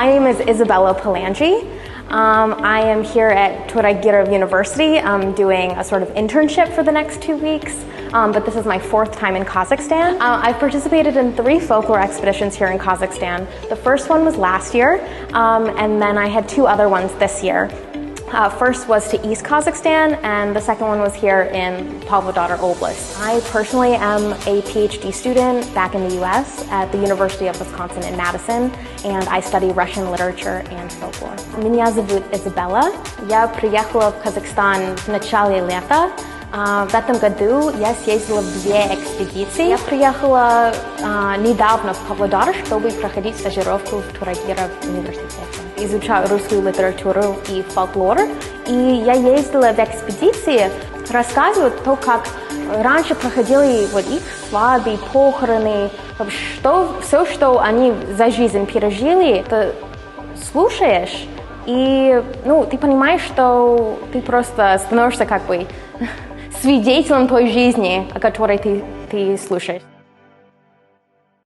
My name is Isabella Palangi. I am here at Торайғыров University. I'm doing a sort of internship for the next 2 weeks, but this is my 4th time in Kazakhstan. I've participated in 3 folklore expeditions here in Kazakhstan. The first one was last year, and then I had 2 other ones this year. First was to East Kazakhstan, and the second one was here in Pavlodar Oblast. I personally am a PhD student back in the US at the University of Wisconsin in Madison, and I study Russian literature and folklore. Меня зовут Изабелла. Я приехала в Казахстан в начале лета. В этом году я съездила в 2 экспедиции. Я приехала недавно в Павлодар, чтобы проходить стажировку в Торайғыров университете. Изучаю русскую литературу и фольклор. И я ездила в экспедиции, рассказывают то, как раньше проходили вот их свадьбы, похороны, все, что они за жизнь пережили, ты слушаешь, и ты понимаешь, что ты просто становишься как бы свидетелем той жизни, о которой ты слушаешь.